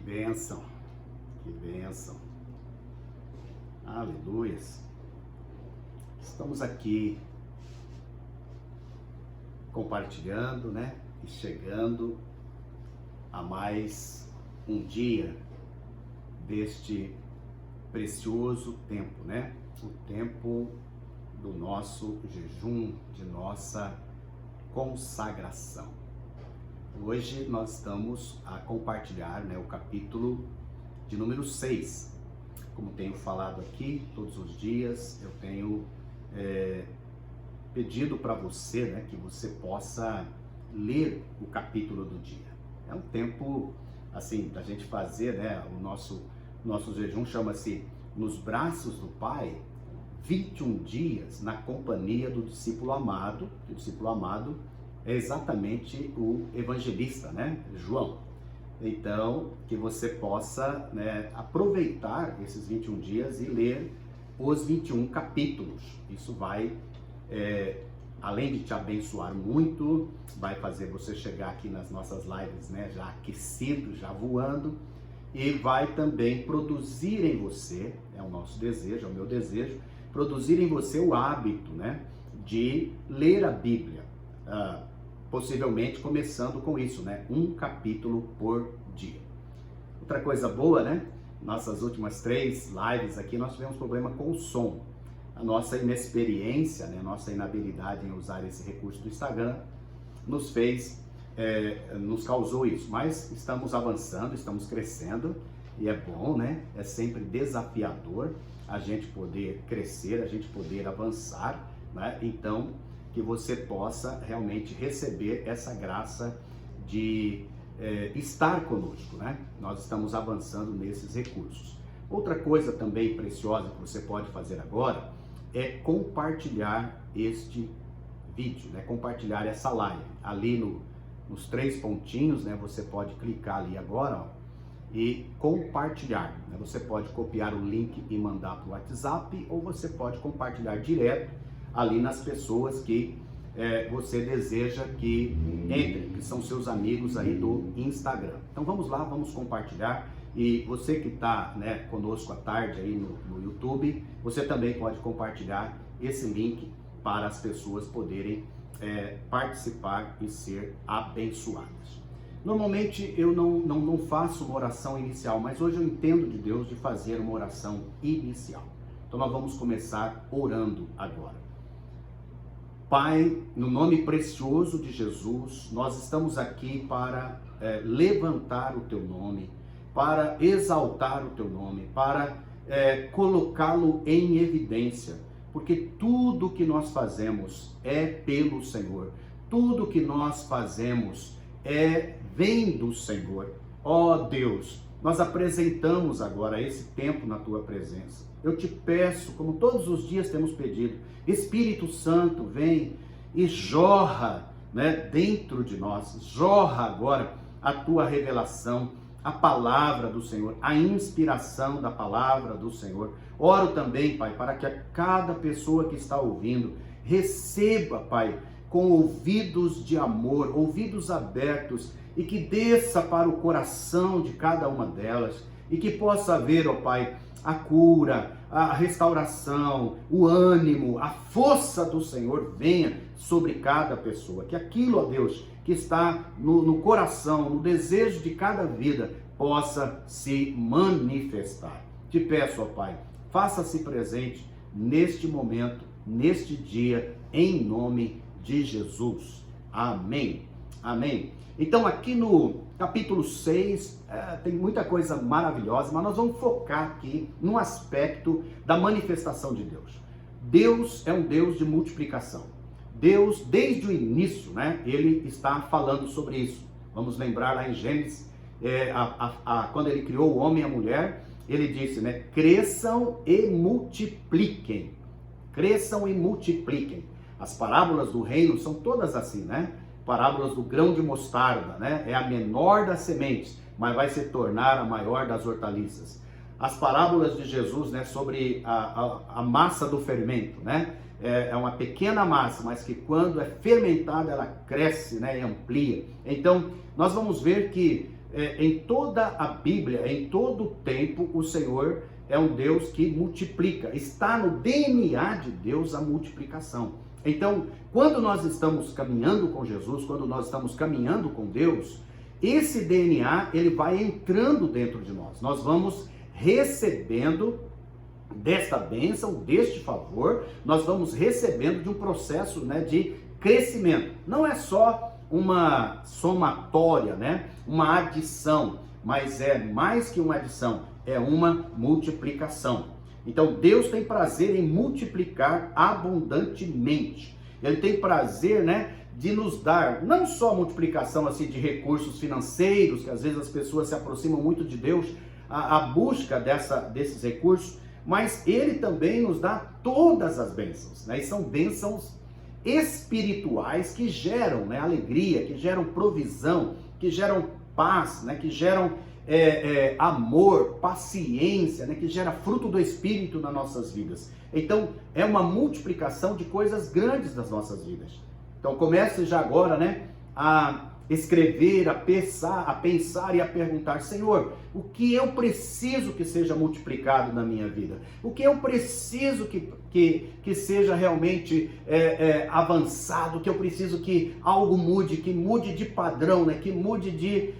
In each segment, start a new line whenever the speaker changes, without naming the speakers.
bênção, que bênção. Aleluias. Estamos aqui compartilhando, e chegando a mais um dia deste precioso tempo, O tempo do nosso jejum, de nossa consagração. Hoje nós estamos a compartilhar, o capítulo de número 6. Como tenho falado aqui todos os dias, eu tenho pedido para você, que você possa ler o capítulo do dia. É um tempo, assim, da gente fazer, o nosso jejum chama-se Nos Braços do Pai, 21 dias na companhia do discípulo amado. O discípulo amado é exatamente o evangelista, João. Então, que você possa aproveitar esses 21 dias e ler os 21 capítulos. Isso vai, além de te abençoar muito, vai fazer você chegar aqui nas nossas lives, já aquecido, já voando, e vai também produzir em você, é o nosso desejo, é o meu desejo, produzir em você o hábito, de ler a Bíblia. Possivelmente começando com isso, um capítulo por dia. Outra coisa boa, nossas últimas 3 lives aqui, nós tivemos problema com o som. A nossa inexperiência, nossa inabilidade em usar esse recurso do Instagram, nos causou isso. Mas estamos avançando, estamos crescendo, e é bom, é sempre desafiador a gente poder crescer, a gente poder avançar, Então, que você possa realmente receber essa graça de estar conosco, Nós estamos avançando nesses recursos. Outra coisa também preciosa que você pode fazer agora é compartilhar este vídeo, compartilhar essa live. Ali nos 3 pontinhos, você pode clicar ali agora, e compartilhar. Você pode copiar o link e mandar para o WhatsApp, ou você pode compartilhar direto ali nas pessoas que você deseja que entrem, que são seus amigos aí do Instagram. Então vamos lá, vamos compartilhar. E você que está conosco à tarde aí no YouTube, você também pode compartilhar esse link para as pessoas poderem participar e ser abençoadas. Normalmente eu não faço uma oração inicial, mas hoje eu entendo de Deus de fazer uma oração inicial. Então nós vamos começar orando agora. Pai, no nome precioso de Jesus, nós estamos aqui para levantar o Teu nome, para exaltar o Teu nome, para colocá-lo em evidência, porque tudo que nós fazemos é pelo Senhor, tudo que nós fazemos vem do Senhor. Ó Deus, nós apresentamos agora esse tempo na Tua presença. Eu te peço, como todos os dias temos pedido, Espírito Santo, vem e jorra dentro de nós, jorra agora a Tua revelação, a palavra do Senhor, a inspiração da palavra do Senhor. Oro também, Pai, para que a cada pessoa que está ouvindo receba, Pai, com ouvidos de amor, ouvidos abertos, e que desça para o coração de cada uma delas, e que possa ver, ó Pai, a cura, a restauração, o ânimo, a força do Senhor venha sobre cada pessoa. Que aquilo, ó Deus, que está no coração, no desejo de cada vida, possa se manifestar. Te peço, ó Pai, faça-se presente neste momento, neste dia, em nome de Jesus. Amém. Amém. Então aqui no capítulo 6 tem muita coisa maravilhosa, mas nós vamos focar aqui no aspecto da manifestação de Deus. Deus é um Deus de multiplicação. Deus, desde o início, ele está falando sobre isso. Vamos lembrar lá em Gênesis, quando ele criou o homem e a mulher, ele disse, cresçam e multipliquem. Cresçam e multipliquem. As parábolas do reino são todas assim, Parábolas do grão de mostarda, É a menor das sementes, mas vai se tornar a maior das hortaliças. As parábolas de Jesus, sobre a massa do fermento, É uma pequena massa, mas que quando é fermentada, ela cresce, e amplia. Então, nós vamos ver que em toda a Bíblia, em todo o tempo, o Senhor é um Deus que multiplica. Está no DNA de Deus a multiplicação. Então, quando nós estamos caminhando com Jesus, quando nós estamos caminhando com Deus, esse DNA, ele vai entrando dentro de nós. Nós vamos recebendo desta bênção, deste favor, nós vamos recebendo de um processo, né, de crescimento. Não é só uma somatória, né, uma adição, mas é mais que uma adição, é uma multiplicação. Então Deus tem prazer em multiplicar abundantemente. Ele tem prazer, né, de nos dar não só multiplicação assim de recursos financeiros, que às vezes as pessoas se aproximam muito de Deus, a busca desses recursos, mas Ele também nos dá todas as bênçãos, né? E são bênçãos espirituais que geram, né, alegria, que geram provisão, que geram paz, né, que geram amor, paciência, né, que gera fruto do Espírito nas nossas vidas. Então é uma multiplicação de coisas grandes das nossas vidas. Então comece já agora, né, a escrever, a pensar e a perguntar: Senhor, o que eu preciso que seja multiplicado na minha vida? O que eu preciso que seja realmente avançado? Que eu preciso que algo mude, que mude de padrão, né? Que mude de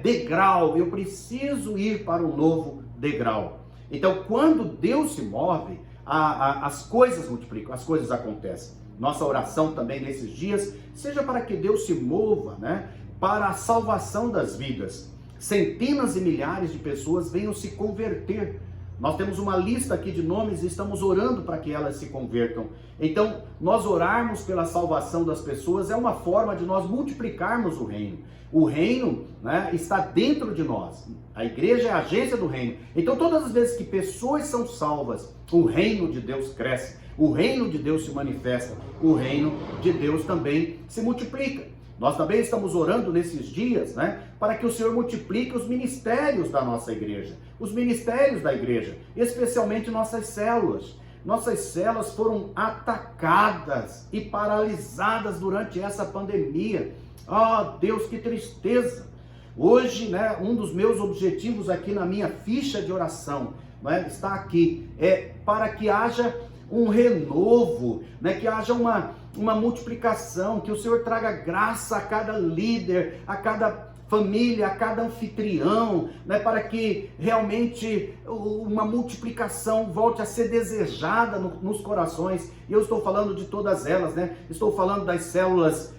degrau. Eu preciso ir para um novo degrau. Então, quando Deus se move, as coisas multiplicam, as coisas acontecem. Nossa oração também nesses dias seja para que Deus se mova, né, para a salvação das vidas. Centenas e milhares de pessoas venham se converter. Nós temos uma lista aqui de nomes e estamos orando para que elas se convertam. Então, nós orarmos pela salvação das pessoas é uma forma de nós multiplicarmos o reino. O reino, né, está dentro de nós. A igreja é a agência do reino. Então, todas as vezes que pessoas são salvas, o reino de Deus cresce. O reino de Deus se manifesta, o reino de Deus também se multiplica. Nós também estamos orando nesses dias, né, para que o Senhor multiplique os ministérios da nossa igreja, os ministérios da igreja, especialmente nossas células. Nossas células foram atacadas e paralisadas durante essa pandemia. Oh, Deus, que tristeza! Hoje, né, um dos meus objetivos aqui na minha ficha de oração, né, está aqui, é para que haja um renovo, né? Que haja uma multiplicação, que o Senhor traga graça a cada líder, a cada família, a cada anfitrião, né? Para que realmente uma multiplicação volte a ser desejada nos corações. E eu estou falando de todas elas, né? Estou falando das células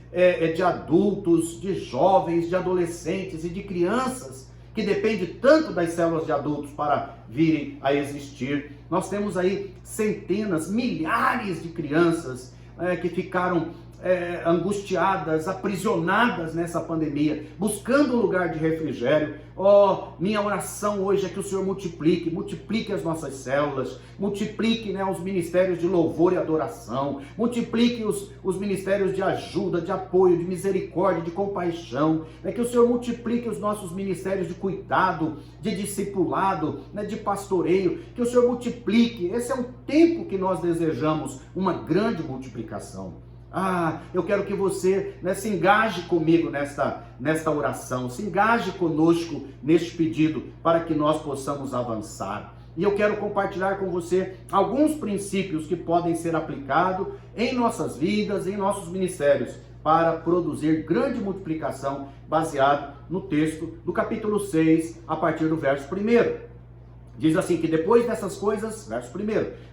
de adultos, de jovens, de adolescentes e de crianças, que depende tanto das células de adultos para virem a existir. Nós temos aí centenas, milhares de crianças que ficaram angustiadas, aprisionadas nessa pandemia, buscando um lugar de refrigério. Oh, minha oração hoje é que o Senhor multiplique as nossas células, multiplique, né, os ministérios de louvor e adoração, multiplique os ministérios de ajuda, de apoio, de misericórdia, de compaixão, né, que o Senhor multiplique os nossos ministérios de cuidado, de discipulado, né, de pastoreio, que o Senhor multiplique. Esse é um tempo que nós desejamos, uma grande multiplicação. Eu quero que você, né, se engaje comigo nesta oração, se engaje conosco neste pedido para que nós possamos avançar. E eu quero compartilhar com você alguns princípios que podem ser aplicados em nossas vidas, em nossos ministérios, para produzir grande multiplicação, baseado no texto do capítulo 6, a partir do verso 1. Diz assim que depois dessas coisas, verso 1,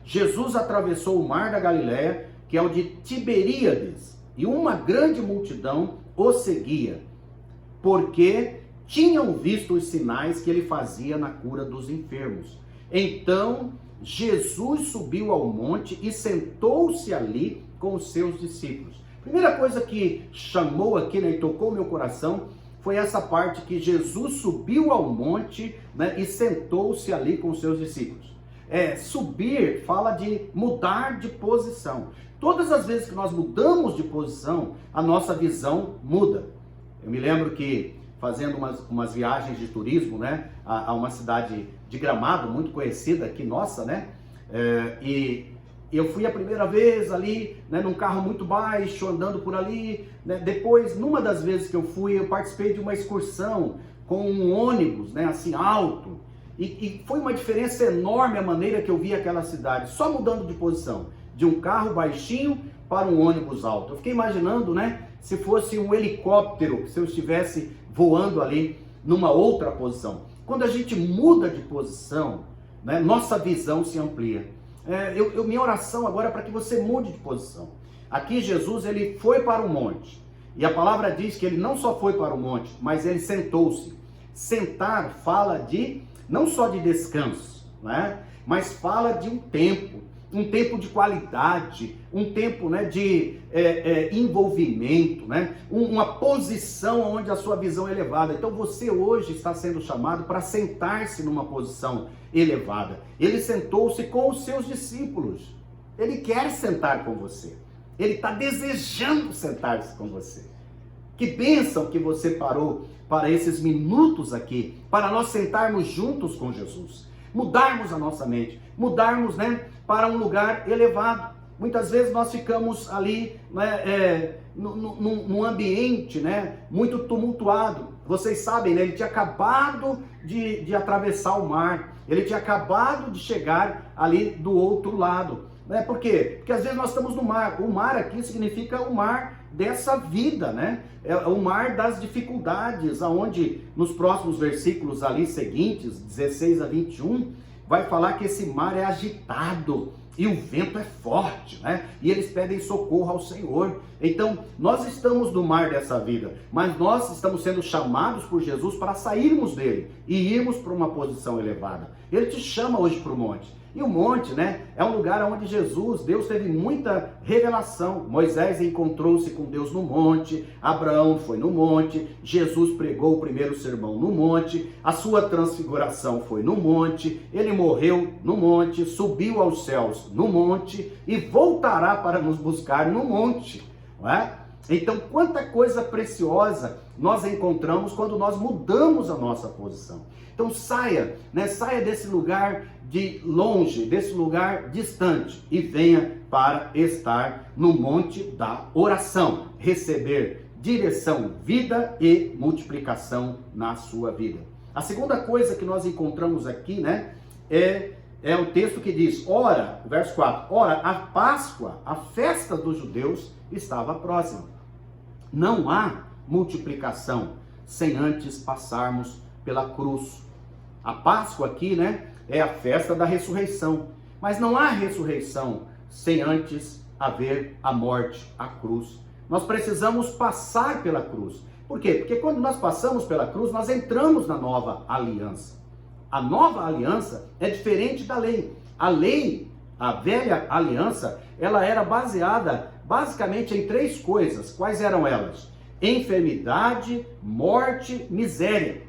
Jesus atravessou o mar da Galileia, que é o de Tiberíades, e uma grande multidão o seguia, porque tinham visto os sinais que ele fazia na cura dos enfermos. Então Jesus subiu ao monte e sentou-se ali com os seus discípulos. Primeira coisa que chamou aqui, né, e tocou meu coração, foi essa parte que Jesus subiu ao monte, né, e sentou-se ali com os seus discípulos. Subir fala de mudar de posição. Todas as vezes que nós mudamos de posição, a nossa visão muda. Eu me lembro que fazendo umas viagens de turismo, né, a uma cidade de Gramado, muito conhecida aqui, nossa, né, e eu fui a primeira vez ali, né, num carro muito baixo, andando por ali, né. Depois, numa das vezes que eu fui, eu participei de uma excursão com um ônibus, né, assim, alto. E foi uma diferença enorme a maneira que eu vi aquela cidade, só mudando de posição, de um carro baixinho para um ônibus alto. Eu fiquei imaginando, né, se fosse um helicóptero, se eu estivesse voando ali numa outra posição. Quando a gente muda de posição, né, nossa visão se amplia. Minha oração agora é para que você mude de posição. Aqui Jesus, ele foi para o monte. E a palavra diz que ele não só foi para o monte, mas ele sentou-se. Sentar fala não só de descanso, né? Mas fala de um tempo de qualidade, um tempo, né, de envolvimento, né? Uma posição onde a sua visão é elevada. Então você hoje está sendo chamado para sentar-se numa posição elevada. Ele sentou-se com os seus discípulos. Ele quer sentar com você. Ele está desejando sentar-se com você. Que bênção que você parou para esses minutos aqui, para nós sentarmos juntos com Jesus, mudarmos a nossa mente, mudarmos, né, para um lugar elevado. Muitas vezes nós ficamos ali, né, num ambiente, né, muito tumultuado. Vocês sabem, né, ele tinha acabado de atravessar o mar, ele tinha acabado de chegar ali do outro lado. Por quê? Porque às vezes nós estamos no mar. O mar aqui significa o mar dessa vida, né? É o mar das dificuldades, aonde nos próximos versículos ali seguintes, 16 a 21, vai falar que esse mar é agitado e o vento é forte, né? E eles pedem socorro ao Senhor. Então, nós estamos no mar dessa vida, mas nós estamos sendo chamados por Jesus para sairmos dele e irmos para uma posição elevada. Ele te chama hoje para o monte. E o monte, né, é um lugar onde Deus teve muita revelação. Moisés encontrou-se com Deus no monte, Abraão foi no monte, Jesus pregou o primeiro sermão no monte, a sua transfiguração foi no monte, ele morreu no monte, subiu aos céus no monte e voltará para nos buscar no monte, não é? Então, quanta coisa preciosa nós encontramos quando nós mudamos a nossa posição. Então saia, né? Saia desse lugar de longe, desse lugar distante e venha para estar no monte da oração, receber direção, vida e multiplicação na sua vida. A segunda coisa que nós encontramos aqui, né, é o texto que diz, ora, verso 4, ora, a Páscoa, a festa dos judeus, estava próxima. Não há multiplicação sem antes passarmos pela cruz. A Páscoa aqui, né, é a festa da ressurreição. Mas não há ressurreição sem antes haver a morte, a cruz. Nós precisamos passar pela cruz. Por quê? Porque quando nós passamos pela cruz, nós entramos na nova aliança. A nova aliança é diferente da lei. A lei, a velha aliança, ela era baseada basicamente em 3 coisas. Quais eram elas? Enfermidade, morte, miséria.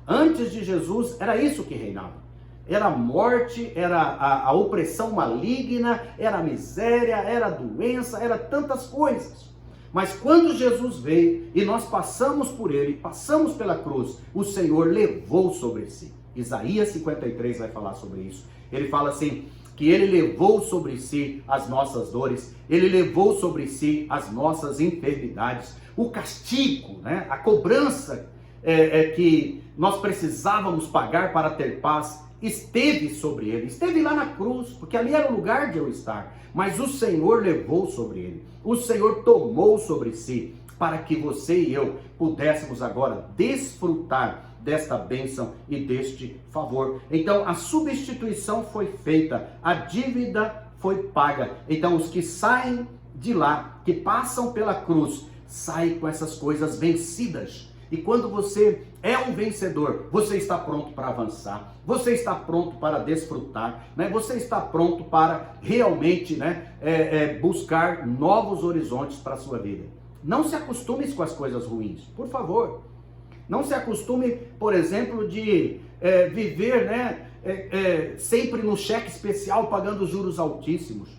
Antes de Jesus, era isso que reinava. Era a morte, era a opressão maligna, era a miséria, era a doença, era tantas coisas. Mas quando Jesus veio e nós passamos por ele, passamos pela cruz, o Senhor levou sobre si. Isaías 53 vai falar sobre isso. Ele fala assim, que ele levou sobre si as nossas dores, ele levou sobre si as nossas enfermidades, o castigo, né, a cobrança que nós precisávamos pagar para ter paz, esteve sobre ele, esteve lá na cruz, porque ali era o lugar de eu estar, mas o Senhor levou sobre ele, o Senhor tomou sobre si, para que você e eu pudéssemos agora desfrutar desta bênção e deste favor. Então a substituição foi feita, a dívida foi paga. Então os que saem de lá, que passam pela cruz, saem com essas coisas vencidas. E quando você é um vencedor, você está pronto para avançar, você está pronto para desfrutar, né? Você está pronto para realmente, né, buscar novos horizontes para a sua vida. Não se acostume com as coisas ruins, por favor. Não se acostume, por exemplo, de viver, né, sempre no cheque especial pagando juros altíssimos.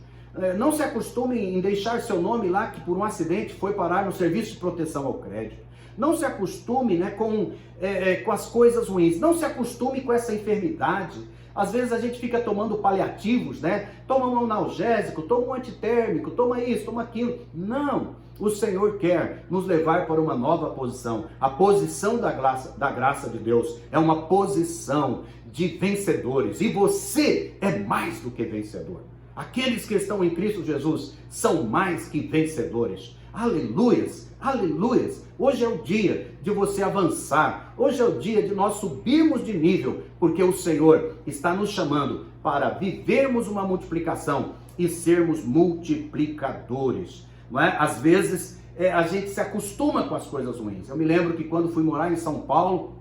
Não se acostume em deixar seu nome lá, que por um acidente foi parar no serviço de proteção ao crédito. Não se acostume, né, com as coisas ruins. Não se acostume com essa enfermidade. Às vezes a gente fica tomando paliativos, né? Toma um analgésico, toma um antitérmico, toma isso, toma aquilo. Não! O Senhor quer nos levar para uma nova posição. A posição da graça de Deus é uma posição de vencedores. E você é mais do que vencedor. Aqueles que estão em Cristo Jesus são mais que vencedores. Aleluias, aleluias. Hoje é o dia de você avançar. Hoje é o dia de nós subirmos de nível, porque o Senhor está nos chamando para vivermos uma multiplicação e sermos multiplicadores. Não é? Às vezes a gente se acostuma com as coisas ruins. Eu me lembro que quando fui morar em São Paulo,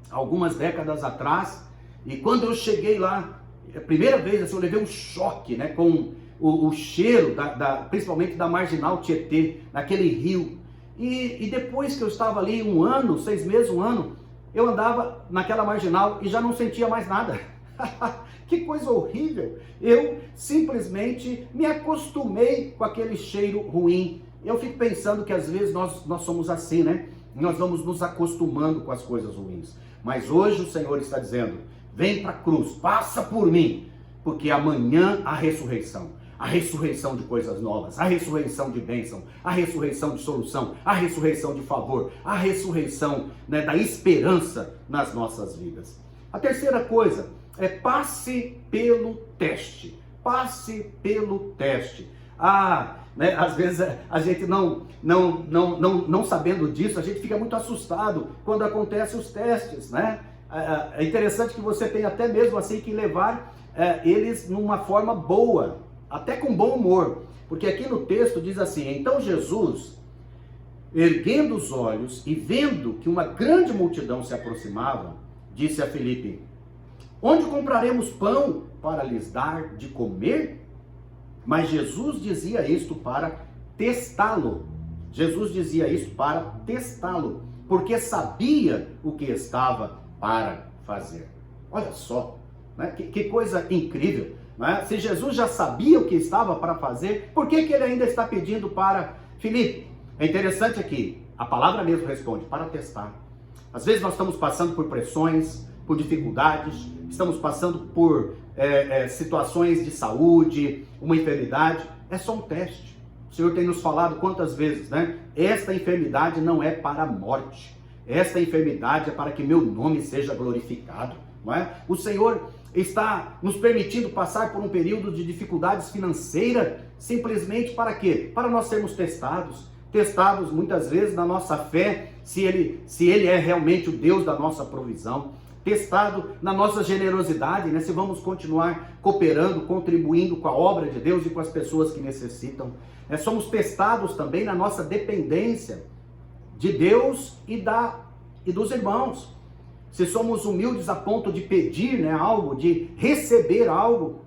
algumas décadas atrás, e quando eu cheguei lá, a primeira vez assim, eu levei um choque, né, com o cheiro, principalmente da Marginal Tietê, naquele rio. E depois que eu estava ali 1 ano, 6 meses, 1 ano, eu andava naquela Marginal e já não sentia mais nada. Que coisa horrível! Eu simplesmente me acostumei com aquele cheiro ruim. Eu fico pensando que às vezes nós somos assim, né? Nós vamos nos acostumando com as coisas ruins. Mas hoje o Senhor está dizendo, vem para a cruz, passa por mim, porque amanhã há ressurreição. A ressurreição de coisas novas, a ressurreição de bênção, a ressurreição de solução, a ressurreição de favor, a ressurreição, né, da esperança nas nossas vidas. A terceira coisa é passe pelo teste. Passe pelo teste. Né, às vezes a gente não sabendo disso, a gente fica muito assustado quando acontecem os testes, né? É interessante que você tem até mesmo assim que levar eles numa forma boa, até com bom humor, porque aqui no texto diz assim, então Jesus, erguendo os olhos e vendo que uma grande multidão se aproximava, disse a Filipe, onde compraremos pão para lhes dar de comer? Mas Jesus dizia isto para testá-lo. Jesus dizia isso para testá-lo, porque sabia o que estava para fazer. Olha só, né? Que coisa incrível. Né? Se Jesus já sabia o que estava para fazer, por que ele ainda está pedindo para Filipe? É interessante aqui, a palavra mesmo responde, para testar. Às vezes nós estamos passando por pressões, por dificuldades, estamos passando por situações de saúde, uma enfermidade, é só um teste. O Senhor tem nos falado quantas vezes, né? Esta enfermidade não é para a morte, esta enfermidade é para que meu nome seja glorificado, não é? O Senhor está nos permitindo passar por um período de dificuldades financeiras, simplesmente para quê? Para nós sermos testados muitas vezes na nossa fé, se ele é realmente o Deus da nossa provisão, testado na nossa generosidade, né? Se vamos continuar cooperando, contribuindo com a obra de Deus e com as pessoas que necessitam. Somos testados também na nossa dependência de Deus e dos irmãos. Se somos humildes a ponto de pedir, né, algo, de receber algo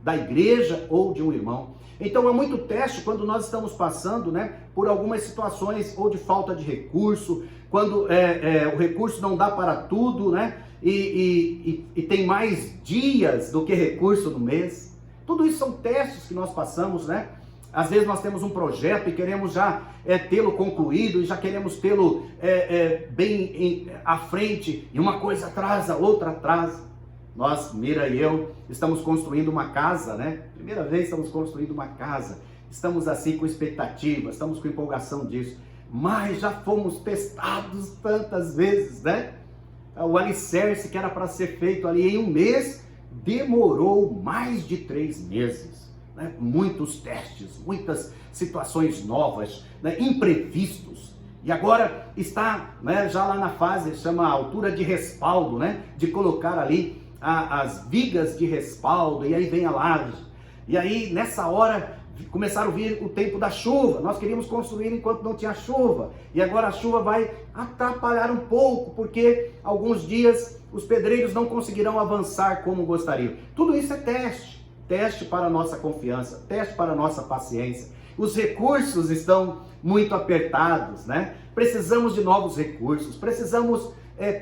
da igreja ou de um irmão. Então é muito teste quando nós estamos passando, né, por algumas situações ou de falta de recurso, quando o recurso não dá para tudo, né, e tem mais dias do que recurso no mês. Tudo isso são testes que nós passamos, né? Às vezes nós temos um projeto e queremos já tê-lo concluído, e já queremos tê-lo bem à frente, e uma coisa atrasa, outra atrasa. Nós, Mira e eu, estamos construindo uma casa, né? Primeira vez estamos construindo uma casa. Estamos assim com expectativa, estamos com empolgação disso. Mas já fomos testados tantas vezes, né? O alicerce que era para ser feito ali em 1 mês, demorou mais de 3 meses. Né? Muitos testes, muitas situações novas, né? Imprevistos. E agora está, né, já lá na fase, chama a altura de respaldo, né? De colocar ali as vigas de respaldo, e aí vem a laje. E aí, nessa hora, começaram a vir o tempo da chuva. Nós queríamos construir enquanto não tinha chuva. E agora a chuva vai atrapalhar um pouco, porque alguns dias os pedreiros não conseguirão avançar como gostariam. Tudo isso é teste. Teste para a nossa confiança, teste para a nossa paciência. Os recursos estão muito apertados, né? Precisamos de novos recursos, precisamos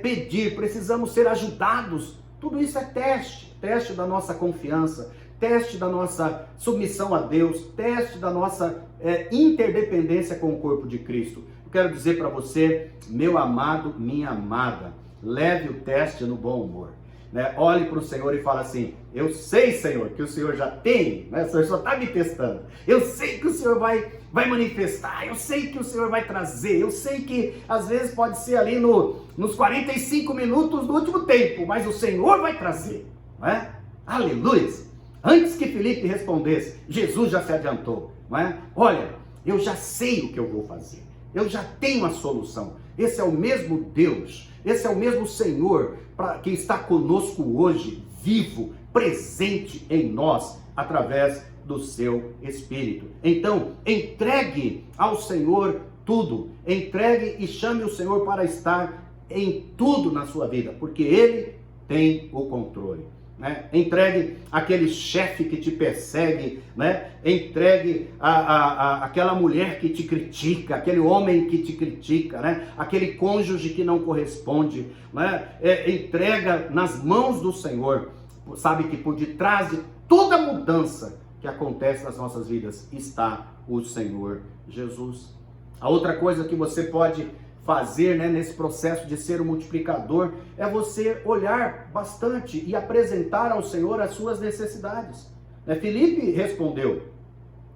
pedir, precisamos ser ajudados. Tudo isso é teste. Teste da nossa confiança, teste da nossa submissão a Deus, teste da nossa interdependência com o corpo de Cristo. Eu quero dizer para você, meu amado, minha amada, leve o teste no bom humor. né? Olhe para o Senhor e fale assim: eu sei, Senhor, que o Senhor já tem, né? O Senhor só está me testando. Eu sei que o Senhor vai manifestar, eu sei que o Senhor vai trazer, eu sei que às vezes pode ser ali nos 45 minutos do último tempo, mas o Senhor vai trazer, né? Aleluia! Antes que Filipe respondesse, Jesus já se adiantou, não é? Olha, eu já sei o que eu vou fazer, eu já tenho a solução. Esse é o mesmo Deus, esse é o mesmo Senhor que está conosco hoje, vivo, presente em nós, através do seu Espírito. Então, entregue ao Senhor tudo, entregue e chame o Senhor para estar em tudo na sua vida, porque Ele tem o controle. Né? Entregue aquele chefe que te persegue, né? Entregue aquela mulher que te critica, aquele homem que te critica, né? Aquele cônjuge que não corresponde, né? Entrega nas mãos do Senhor. Sabe que por detrás de toda mudança que acontece nas nossas vidas está o Senhor Jesus. A outra coisa que você pode fazer, né, nesse processo de ser um multiplicador é você olhar bastante e apresentar ao Senhor as suas necessidades. Filipe respondeu: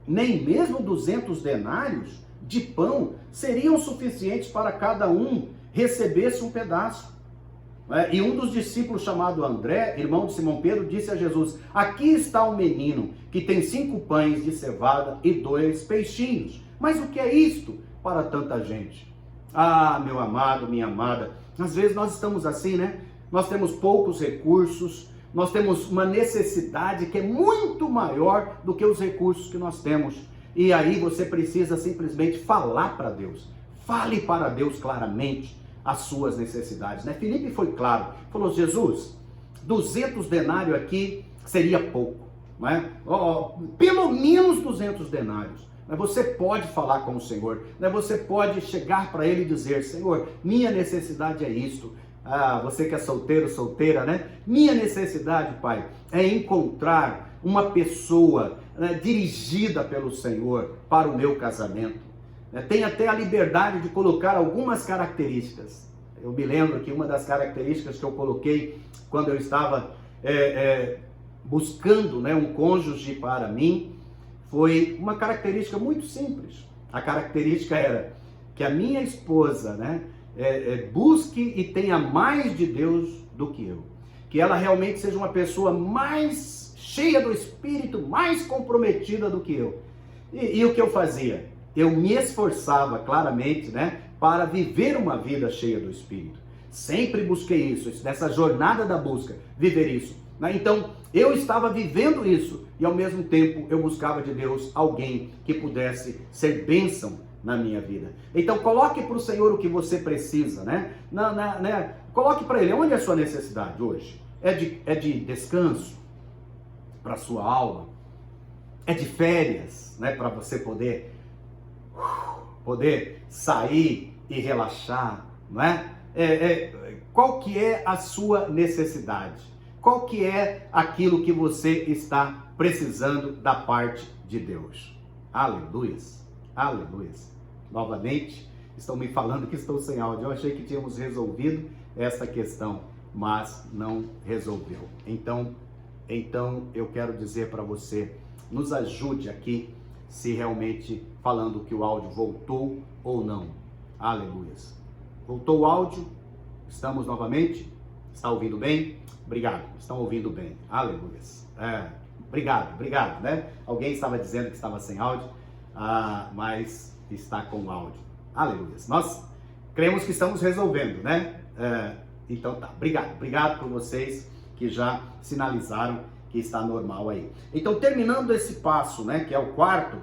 nem mesmo 200 denários de pão seriam suficientes para cada um recebesse um pedaço. E um dos discípulos, chamado André, irmão de Simão Pedro, disse a Jesus: aqui está um menino que tem 5 pães de cevada e 2 peixinhos. Mas o que é isto para tanta gente? Ah, meu amado, minha amada, às vezes nós estamos assim, né? Nós temos poucos recursos, nós temos uma necessidade que é muito maior do que os recursos que nós temos. E aí você precisa simplesmente falar para Deus. Fale para Deus claramente as suas necessidades, né? Filipe foi claro, falou: Jesus, 200 denários aqui seria pouco, né? Pelo menos 200 denários. Você pode falar com o Senhor, você pode chegar para Ele e dizer: Senhor, minha necessidade é isto. Você que é solteiro, solteira, né? Minha necessidade, Pai, é encontrar uma pessoa, né, dirigida pelo Senhor para o meu casamento. Tem até a liberdade de colocar algumas características. Eu me lembro que uma das características que eu coloquei quando eu estava buscando, né, um cônjuge para mim, foi uma característica muito simples. A característica era que a minha esposa, né, busque e tenha mais de Deus do que eu. Que ela realmente seja uma pessoa mais cheia do Espírito, mais comprometida do que eu. E o que eu fazia? Eu me esforçava claramente, né, para viver uma vida cheia do Espírito. Sempre busquei isso, nessa jornada da busca, viver isso. Então, eu estava vivendo isso e ao mesmo tempo eu buscava de Deus alguém que pudesse ser bênção na minha vida. Então, coloque para o Senhor o que você precisa, né? Coloque para Ele: onde é a sua necessidade hoje? É de descanso para a sua alma? É de férias, né? Para você poder sair e relaxar, não é? Qual que é a sua necessidade? Qual que é aquilo que você está precisando da parte de Deus? Aleluias, aleluias. Novamente, estão me falando que estou sem áudio. Eu achei que tínhamos resolvido essa questão, mas não resolveu. Então eu quero dizer para você, nos ajude aqui, se realmente falando que o áudio voltou ou não. Aleluias. Voltou o áudio? Estamos novamente? Está ouvindo bem? Obrigado, estão ouvindo bem. Aleluias. Obrigado, né? Alguém estava dizendo que estava sem áudio, mas está com áudio. Aleluias. Nós cremos que estamos resolvendo, né? Então tá, obrigado por vocês que já sinalizaram que está normal aí. Então, terminando esse passo, né, que é o quarto,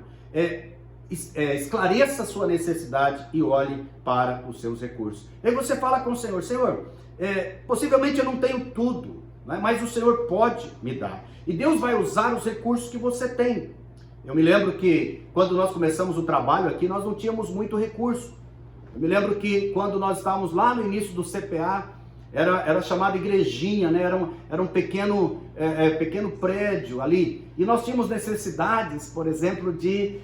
esclareça a sua necessidade e olhe para os seus recursos. Aí você fala com o Senhor: Senhor, possivelmente eu não tenho tudo, né, mas o Senhor pode me dar. E Deus vai usar os recursos que você tem. Eu me lembro que quando nós começamos o trabalho aqui, nós não tínhamos muito recurso. Eu me lembro que quando nós estávamos lá no início do CPA, era chamada igrejinha, né? Era um pequeno prédio ali. E nós tínhamos necessidades, por exemplo, de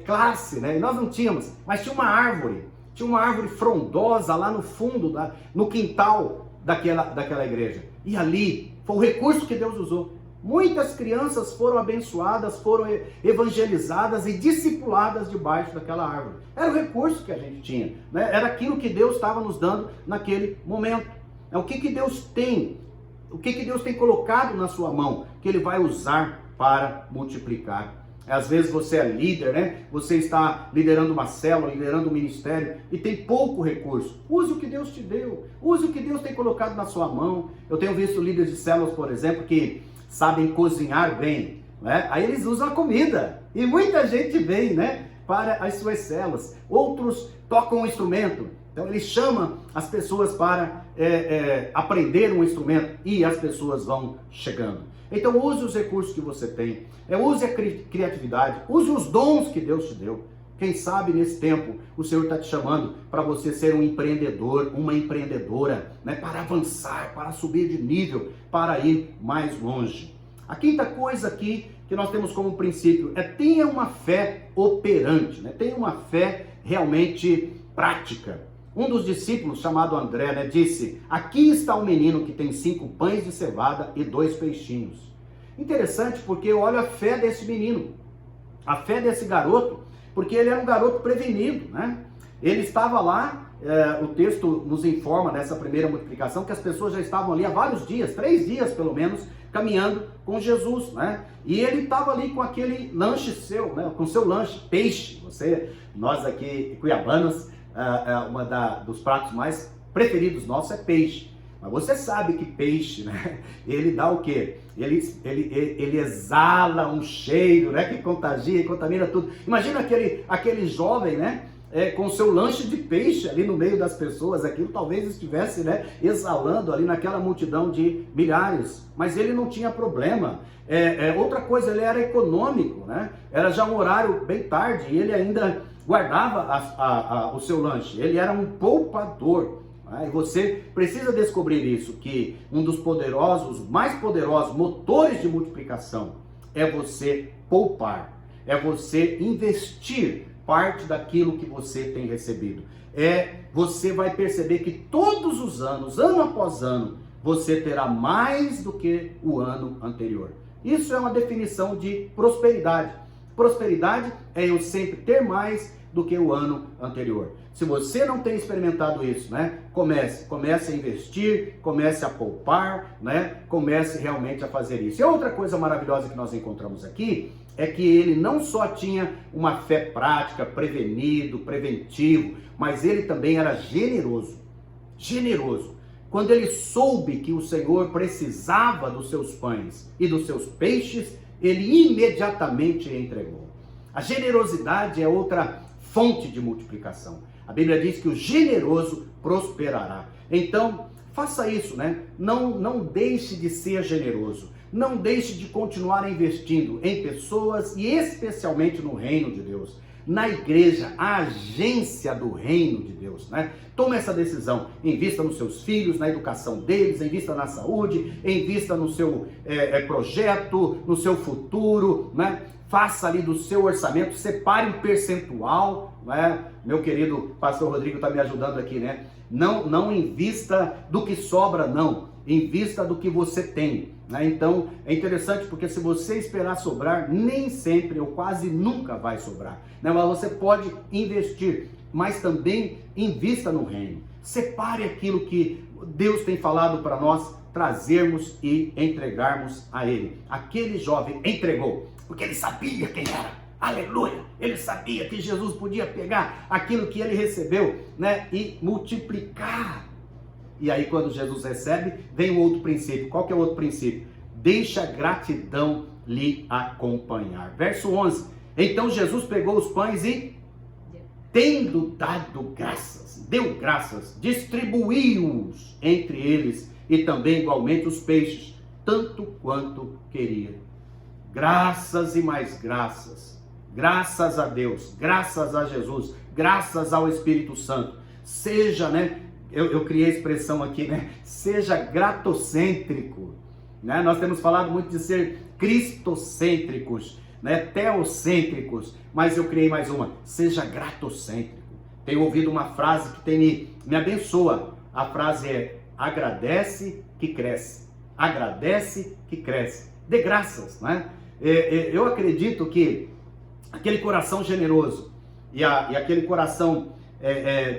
classe, né? E nós não tínhamos, mas tinha uma árvore frondosa lá no fundo, no quintal, daquela igreja. E ali foi o recurso que Deus usou. Muitas crianças foram abençoadas, foram evangelizadas e discipuladas debaixo daquela árvore. Era o recurso que a gente tinha, né? Era aquilo que Deus estava nos dando naquele momento. O que Deus tem? O que Deus tem colocado na sua mão que Ele vai usar para multiplicar? Às vezes você é líder, né? Você está liderando uma célula, liderando um ministério e tem pouco recurso. Use o que Deus te deu. Use o que Deus tem colocado na sua mão. Eu tenho visto líderes de células, por exemplo, que sabem cozinhar bem, né? Aí eles usam a comida e muita gente vem, né, para as suas células. Outros tocam um instrumento, então ele chama as pessoas para aprender um instrumento e as pessoas vão chegando. Então use os recursos que você tem, use a criatividade, use os dons que Deus te deu. Quem sabe nesse tempo o Senhor está te chamando para você ser um empreendedor, uma empreendedora, né, para avançar, para subir de nível, para ir mais longe. A quinta coisa aqui que nós temos como princípio é tenha uma fé operante, né? Tenha uma fé realmente prática. Um dos discípulos, chamado André, né, disse: aqui está um menino que tem 5 pães de cevada e 2 peixinhos. Interessante, porque olha a fé desse menino, a fé desse garoto, porque ele era um garoto prevenido, né? Ele estava lá, o texto nos informa nessa primeira multiplicação que as pessoas já estavam ali há vários dias, 3 dias pelo menos, caminhando com Jesus, né? E ele estava ali com aquele lanche seu, né? Com seu lanche, peixe. Nós aqui cuiabanos, dos pratos mais preferidos nossos é peixe. Mas você sabe que peixe, né? Ele dá o quê? Ele exala um cheiro, né? Que contagia e contamina tudo. Imagina aquele jovem, né? Com seu lanche de peixe ali no meio das pessoas, aquilo talvez estivesse, né, exalando ali naquela multidão de milhares, mas ele não tinha problema. Outra coisa, ele era econômico, né? Era já um horário bem tarde e ele ainda guardava o seu lanche, ele era um poupador. E você precisa descobrir isso, que um dos mais poderosos motores de multiplicação é você poupar, é você investir parte daquilo que você tem recebido. Você vai perceber que todos os anos, ano após ano, você terá mais do que o ano anterior. Isso é uma definição de prosperidade. Prosperidade é eu sempre ter mais do que o ano anterior. Se você não tem experimentado isso, né? Comece a investir, comece a poupar, né? Comece realmente a fazer isso. E outra coisa maravilhosa que nós encontramos aqui é que ele não só tinha uma fé prática, preventivo, mas ele também era generoso. Generoso. Quando ele soube que o Senhor precisava dos seus pães e dos seus peixes, ele imediatamente entregou. A generosidade é outra fonte de multiplicação. A Bíblia diz que o generoso prosperará. Então, faça isso, né? Não deixe de ser generoso. Não deixe de continuar investindo em pessoas e especialmente no reino de Deus. Na igreja, a agência do reino de Deus, né? Tome essa decisão. Invista nos seus filhos, na educação deles, invista na saúde, invista no seu projeto, no seu futuro, né? Faça ali do seu orçamento, separe um percentual, né? Meu querido pastor Rodrigo está me ajudando aqui, né? Não invista do que sobra, não. Invista do que você tem, né? Então, é interessante porque se você esperar sobrar, nem sempre ou quase nunca vai sobrar, né? Mas você pode investir, mas também invista no reino. Separe aquilo que Deus tem falado para nós trazermos e entregarmos a Ele. Aquele jovem entregou, porque ele sabia quem era. Aleluia! Ele sabia que Jesus podia pegar aquilo que ele recebeu, né, e multiplicar. E aí quando Jesus recebe, vem o outro princípio. Qual que é o outro princípio? Deixa a gratidão lhe acompanhar. Verso 11. Então Jesus pegou os pães e, tendo dado graças, deu graças, distribuiu-os entre eles e também igualmente os peixes, tanto quanto queria. Graças e mais graças. Graças a Deus, graças a Jesus, graças ao Espírito Santo. Seja, né? Eu criei a expressão aqui, né? Seja gratocêntrico, né? Nós temos falado muito de ser cristocêntricos, né? Teocêntricos, mas eu criei mais uma. Seja gratocêntrico. Tenho ouvido uma frase que me abençoa. A frase é: agradece que cresce. Agradece que cresce. Dê graças, né? Eu acredito que aquele coração generoso e aquele coração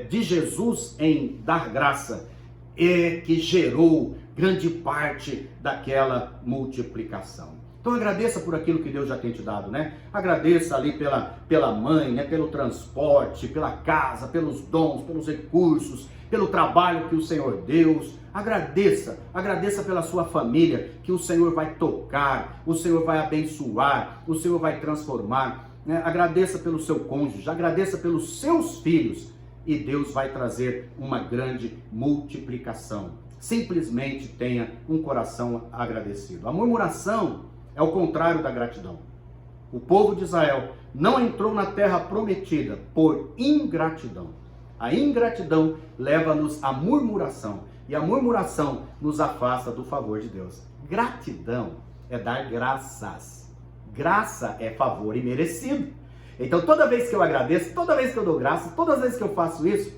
de Jesus em dar graça que gerou grande parte daquela multiplicação. Então agradeça por aquilo que Deus já tem te dado, né? Agradeça ali pela mãe, né? Pelo transporte, pela casa, pelos dons, pelos recursos, pelo trabalho que o Senhor deu. Agradeça pela sua família, que o Senhor vai tocar, o Senhor vai abençoar, o Senhor vai transformar, né? Agradeça pelo seu cônjuge, agradeça pelos seus filhos, e Deus vai trazer uma grande multiplicação. Simplesmente tenha um coração agradecido. A murmuração é o contrário da gratidão. O povo de Israel não entrou na terra prometida por ingratidão. A ingratidão leva-nos à murmuração, e a murmuração nos afasta do favor de Deus. Gratidão é dar graças. Graça é favor imerecido. Então toda vez que eu agradeço, toda vez que eu dou graça, todas as vezes que eu faço isso,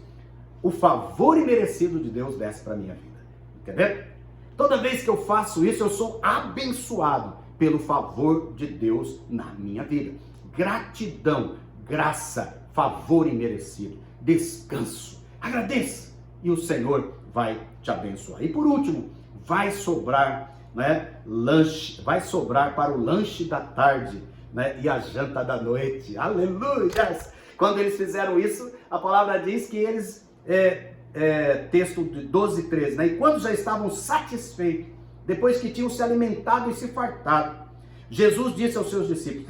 o favor imerecido de Deus desce para a minha vida. Entendeu? Toda vez que eu faço isso, eu sou abençoado pelo favor de Deus na minha vida. Gratidão, graça, favor imerecido, descanso. Agradeça e o Senhor vai te abençoar. E por último, vai sobrar, né, lanche, vai sobrar para o lanche da tarde, né, e a janta da noite. Aleluia! Quando eles fizeram isso, a palavra diz que eles, texto de 12, 13, né, e quando já estavam satisfeitos, depois que tinham se alimentado e se fartado, Jesus disse aos seus discípulos: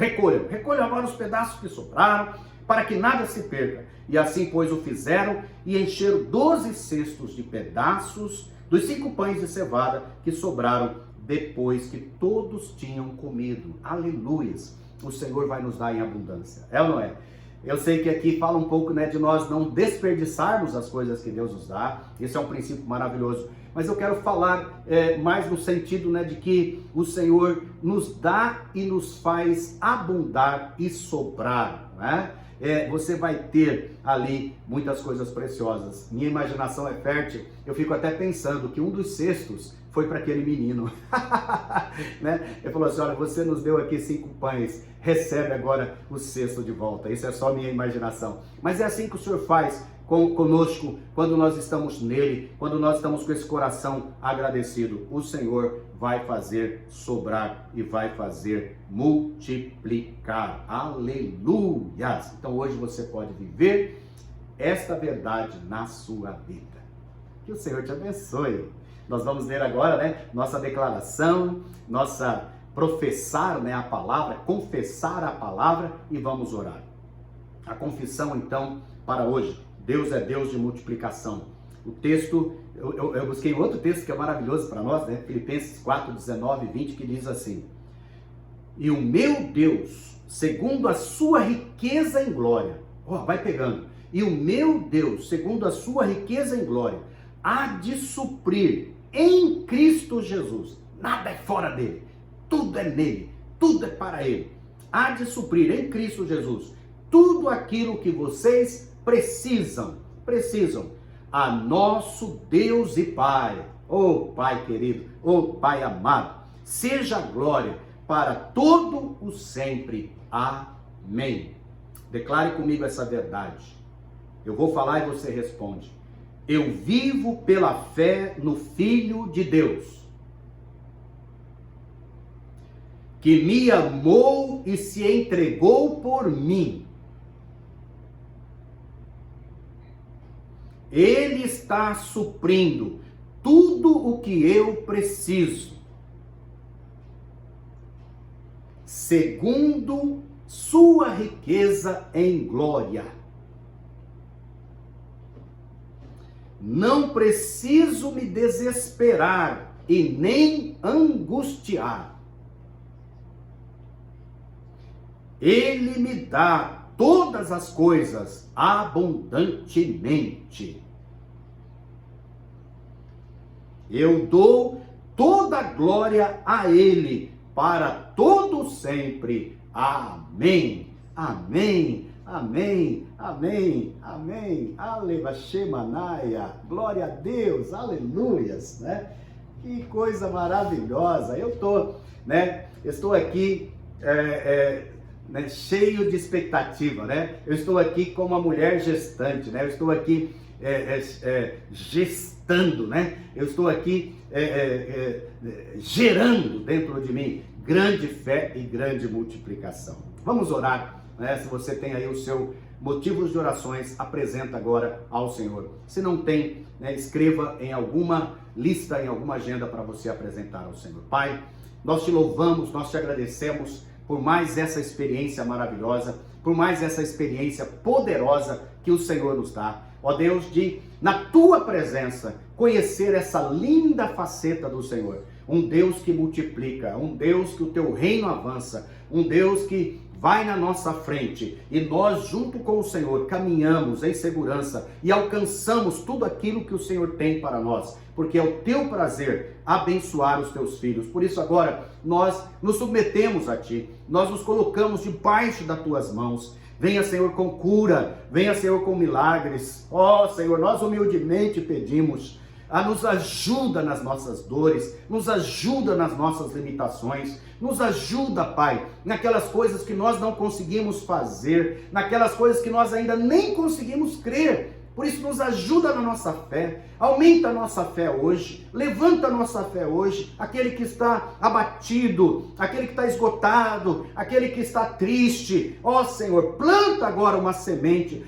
recolham agora os pedaços que sobraram, para que nada se perca. E assim, pois, o fizeram, e encheram 12 cestos de pedaços dos 5 pães de cevada que sobraram depois que todos tinham comido. Aleluias! O Senhor vai nos dar em abundância. É ou não é? Eu sei que aqui fala um pouco, né, de nós não desperdiçarmos as coisas que Deus nos dá. Esse é um princípio maravilhoso. Mas eu quero falar mais no sentido, né, de que o Senhor nos dá e nos faz abundar e sobrar, né? Você vai ter ali muitas coisas preciosas. Minha imaginação é fértil. Eu fico até pensando que um dos cestos foi para aquele menino. Né? Ele falou assim: olha, você nos deu aqui 5 pães, recebe agora o cesto de volta. Isso é só minha imaginação. Mas é assim que o Senhor faz conosco, quando nós estamos nele, quando nós estamos com esse coração agradecido. O Senhor vai fazer sobrar e vai fazer multiplicar. Aleluia! Então hoje você pode viver esta verdade na sua vida. Que o Senhor te abençoe. Nós vamos ler agora, né, nossa declaração, nossa professar, né, a palavra, confessar a palavra, e vamos orar. A confissão, então, para hoje: Deus é Deus de multiplicação. O texto, eu busquei outro texto que é maravilhoso para nós, né? Filipenses 4, 19 e 20, que diz assim: e o meu Deus, segundo a sua riqueza em glória, vai pegando, e o meu Deus, segundo a sua riqueza em glória, há de suprir em Cristo Jesus. Nada é fora dele, tudo é nele, tudo é para ele. Há de suprir em Cristo Jesus tudo aquilo que vocês precisam. A nosso Deus e Pai, Pai querido, Pai amado, seja a glória para todo o sempre. Amém. Declare comigo essa verdade. Eu vou falar e você responde. Eu vivo pela fé no Filho de Deus, que me amou e se entregou por mim. Ele está suprindo tudo o que eu preciso, segundo sua riqueza em glória. Não preciso me desesperar e nem angustiar. Ele me dá todas as coisas abundantemente. Eu dou toda a glória a Ele para todo sempre. Amém. Amém. Amém, amém, amém. Alevashemanaia. Glória a Deus, aleluias, né? Que coisa maravilhosa. Eu estou aqui né, cheio de expectativa, né? Eu estou aqui como uma mulher gestante, né? Eu estou aqui gestando, né? Eu estou aqui gerando dentro de mim grande fé e grande multiplicação. Vamos orar, né? Se você tem aí o seu motivos de orações, apresenta agora ao Senhor. Se não tem, né, escreva em alguma lista, em alguma agenda para você apresentar ao Senhor. Pai, nós te louvamos, nós te agradecemos por mais essa experiência maravilhosa, por mais essa experiência poderosa que o Senhor nos dá. Ó Deus, de na tua presença conhecer essa linda faceta do Senhor. Um Deus que multiplica, um Deus que o teu reino avança, um Deus que vai na nossa frente e nós junto com o Senhor caminhamos em segurança e alcançamos tudo aquilo que o Senhor tem para nós, porque é o teu prazer abençoar os teus filhos. Por isso agora nós nos submetemos a ti, nós nos colocamos debaixo das tuas mãos. Venha, Senhor, com cura, venha, Senhor, com milagres. Ó, Senhor, nós humildemente pedimos, nos ajuda nas nossas dores, nos ajuda nas nossas limitações, nos ajuda, Pai, naquelas coisas que nós não conseguimos fazer, naquelas coisas que nós ainda nem conseguimos crer. Por isso nos ajuda na nossa fé, aumenta a nossa fé hoje, levanta a nossa fé hoje, aquele que está abatido, aquele que está esgotado, aquele que está triste. Ó Senhor, planta agora uma semente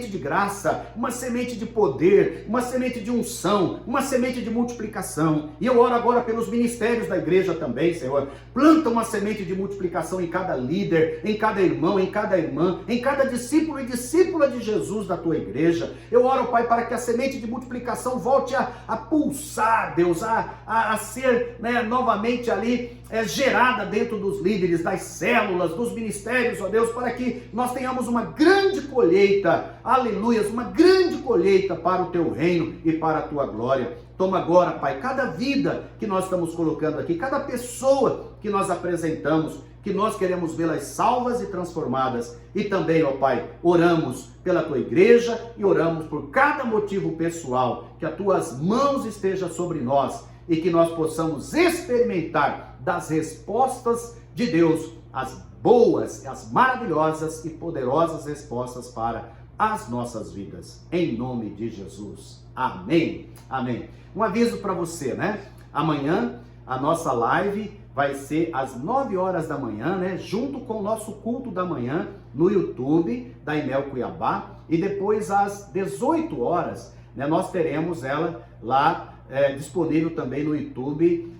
de graça, uma semente de poder, uma semente de unção, uma semente de multiplicação. E eu oro agora pelos ministérios da igreja também, Senhor. Planta uma semente de multiplicação em cada líder, em cada irmão, em cada irmã, em cada discípulo e discípula de Jesus da tua igreja. Eu oro, Pai, para que a semente de multiplicação volte a pulsar, Deus, a ser, né, novamente ali gerada dentro dos líderes, das células, dos ministérios, ó Deus, para que nós tenhamos uma grande colheita, aleluias, uma grande colheita para o teu reino e para a tua glória. Toma agora, Pai, cada vida que nós estamos colocando aqui, cada pessoa que nós apresentamos, que nós queremos vê-las salvas e transformadas. E também, ó Pai, oramos pela tua igreja e oramos por cada motivo pessoal, que as tuas mãos estejam sobre nós e que nós possamos experimentar das respostas de Deus, as boas, as maravilhosas e poderosas respostas para as nossas vidas. Em nome de Jesus. Amém. Amém. Um aviso para você, né? Amanhã a nossa live vai ser às 9 horas da manhã, né? Junto com o nosso culto da manhã no YouTube da Imel Cuiabá. E depois às 18 horas, né, nós teremos ela lá disponível também no YouTube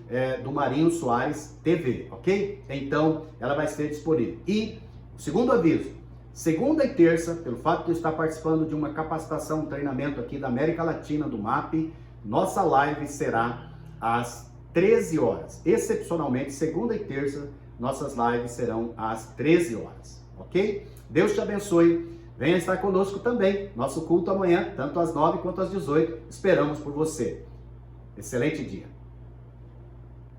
do Marinho Soares TV, ok? Então ela vai ser disponível. E segundo aviso, segunda e terça, pelo fato de eu estar participando de uma capacitação, um treinamento aqui da América Latina, do MAP, nossa live será às 13 horas. Excepcionalmente, segunda e terça, nossas lives serão às 13 horas, ok? Deus te abençoe. Venha estar conosco também. Nosso culto amanhã, tanto às 9 quanto às 18. Esperamos por você. Excelente dia.